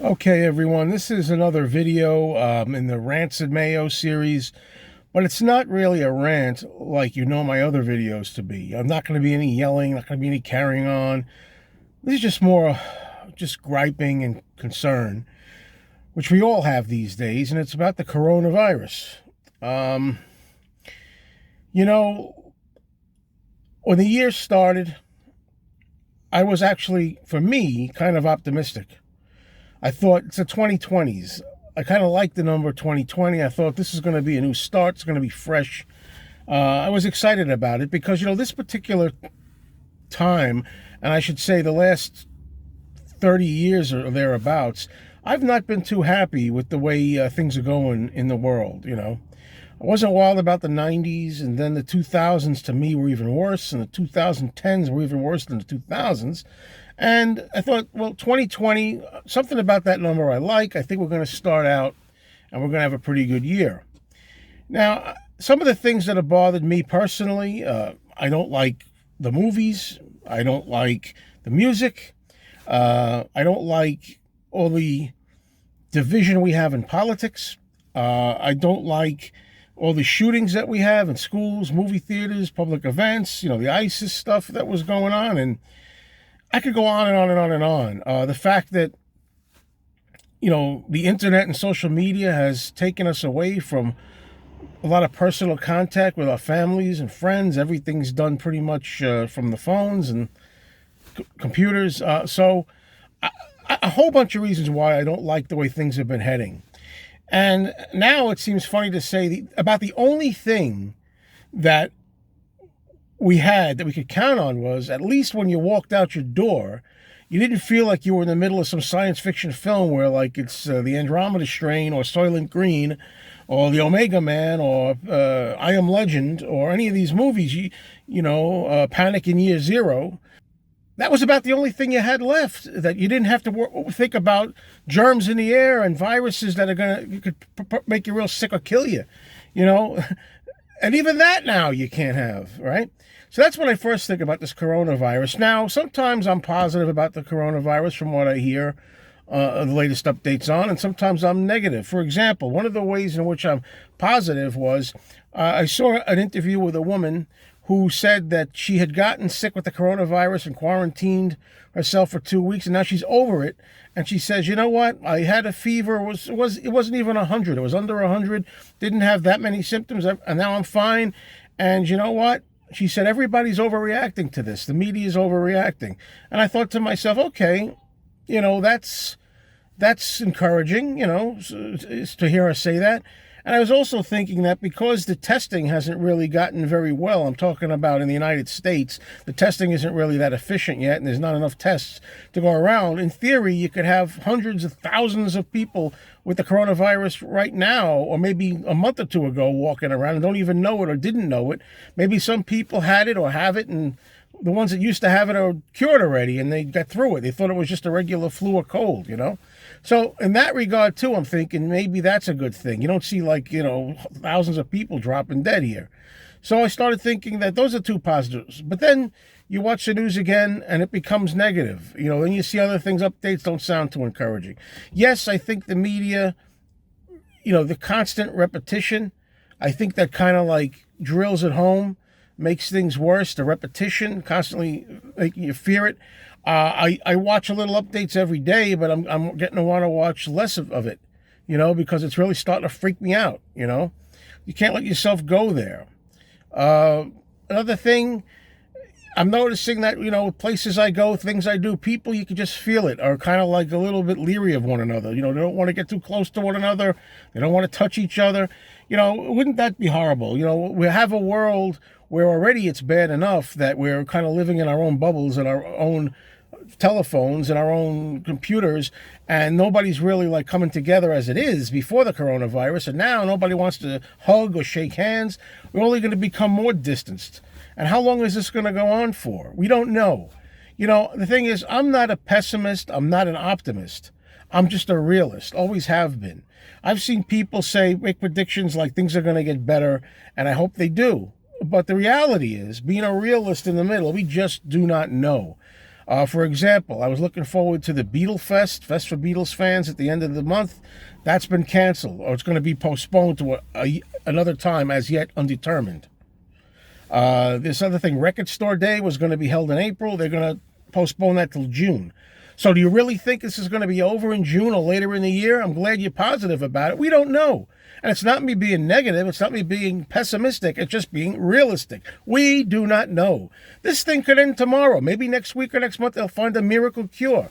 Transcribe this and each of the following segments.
Okay, everyone, this is another video in the RanTcid Mayo series, but it's not really a rant like you know my other videos to be. I'm not going to be any yelling, not going to be any carrying on. This is just more just griping and concern, which we all have these days, and it's about the coronavirus. Um, you know, when the year started, I was actually, for me, kind of optimistic. I thought it's the 2020s. I kind of like the number 2020. I thought this is going to be a new start. It's going to be fresh. I was excited about it because, this particular time, and I should say the last 30 years or thereabouts, I've not been too happy with the way things are going in the world, I wasn't wild about the 90s, and then the 2000s to me were even worse, and the 2010s were even worse than the 2000s. And I thought, well, 2020, something about that number I like. I think we're going to start out and we're going to have a pretty good year. Now, some of the things that have bothered me personally, I don't like the movies. I don't like the music. I don't like all the division we have in politics. I don't like all the shootings that we have in schools, movie theaters, public events, the ISIS stuff that was going on. And I could go on and on and on and on. The fact that, the internet and social media has taken us away from a lot of personal contact with our families and friends. Everything's done pretty much from the phones and computers. So a whole bunch of reasons why I don't like the way things have been heading. And now it seems funny to say about the only thing that we had that we could count on was, at least when you walked out your door, you didn't feel like you were in the middle of some science fiction film where, like, it's the Andromeda Strain or Soylent Green or the Omega Man or I Am Legend or any of these movies, Panic in Year Zero. That was about the only thing you had left, that you didn't have to think about germs in the air and viruses that could make you real sick or kill you, And even that now you can't have, right? So that's when I first think about this coronavirus. Now, sometimes I'm positive about the coronavirus from what I hear the latest updates on, and sometimes I'm negative. For example, one of the ways in which I'm positive was I saw an interview with a woman who said that she had gotten sick with the coronavirus and quarantined herself for 2 weeks, and now she's over it. And she says, you know what? I had a fever. It wasn't even 100. It was under 100. Didn't have that many symptoms, and now I'm fine. And you know what? She said, everybody's overreacting to this. The media is overreacting. And I thought to myself, okay, that's encouraging, to hear her say that. And I was also thinking that because the testing hasn't really gotten very well, I'm talking about in the United States, the testing isn't really that efficient yet, and there's not enough tests to go around. In theory, you could have hundreds of thousands of people with the coronavirus right now, or maybe a month or two ago, walking around and don't even know it or didn't know it. Maybe some people had it or have it, and the ones that used to have it are cured already, and they got through it. They thought it was just a regular flu or cold, So in that regard, too, I'm thinking maybe that's a good thing. You don't see, thousands of people dropping dead here. So I started thinking that those are two positives. But then you watch the news again, and it becomes negative. Then you see other things, updates don't sound too encouraging. Yes, I think the media, the constant repetition, I think that kind of drills it home, makes things worse. The repetition, constantly making you fear it. I watch a little updates every day, but I'm getting to want to watch less of it, because it's really starting to freak me out, You can't let yourself go there. Another thing, I'm noticing that, places I go, things I do, people, you can just feel it, are kind of like a little bit leery of one another. They don't want to get too close to one another. They don't want to touch each other. Wouldn't that be horrible? We have a world where already it's bad enough that we're kind of living in our own bubbles and our own telephones and our own computers, and nobody's really coming together as it is before the coronavirus, and now nobody wants to hug or shake hands. We're only going to become more distanced. And how long is this going to go on for? We don't know. The thing is, I'm not a pessimist. I'm not an optimist. I'm just a realist, always have been. I've seen people make predictions like things are going to get better, and I hope they do. But the reality is, being a realist in the middle, we just do not know. For example, I was looking forward to the Fest for Beatles fans at the end of the month. That's been canceled, or it's going to be postponed to another time as yet undetermined. This other thing, Record Store Day, was going to be held in April. They're going to postpone that till June. So do you really think this is going to be over in June or later in the year? I'm glad you're positive about it. We don't know. And it's not me being negative. It's not me being pessimistic. It's just being realistic. We do not know. This thing could end tomorrow. Maybe next week or next month they'll find a miracle cure.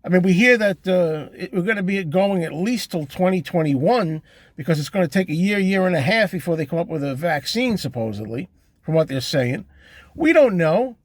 I mean, we hear that we're going to be going at least till 2021 because it's going to take a year and a half before they come up with a vaccine, supposedly, from what they're saying. We don't know.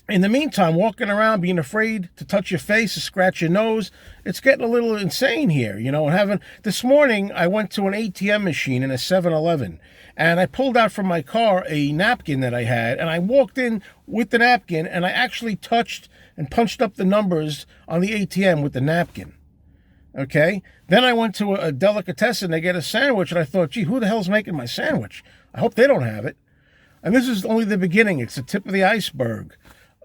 In the meantime, walking around being afraid to touch your face or scratch your nose, it's getting a little insane here, you know. This morning, I went to an ATM machine in a 7-Eleven, and I pulled out from my car a napkin that I had, and I walked in with the napkin, and I actually touched and punched up the numbers on the ATM with the napkin. Okay? Then I went to a delicatessen to get a sandwich, and I thought, gee, who the hell's making my sandwich? I hope they don't have it. And this is only the beginning. It's the tip of the iceberg.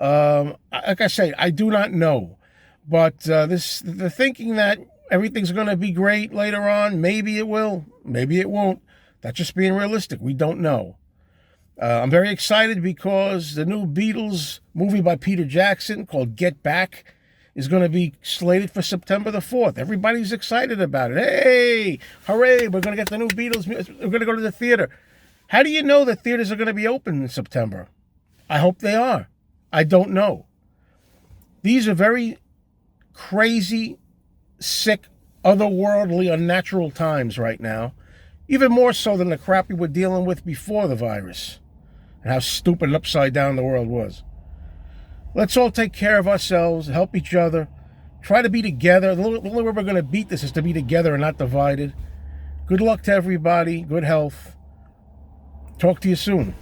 Like I say, I do not know, but the thinking that everything's going to be great later on, maybe it will, maybe it won't. That's just being realistic. We don't know. I'm very excited because the new Beatles movie by Peter Jackson called Get Back is going to be slated for September the 4th. Everybody's excited about it. Hey, hooray, we're going to get the new Beatles. We're going to go to the theater. How do you know that theaters are going to be open in September? I hope they are. I don't know. These are very crazy, sick, otherworldly, unnatural times right now. Even more so than the crap we were dealing with before the virus. And how stupid and upside down the world was. Let's all take care of ourselves, help each other, try to be together. The only way we're going to beat this is to be together and not divided. Good luck to everybody. Good health. Talk to you soon.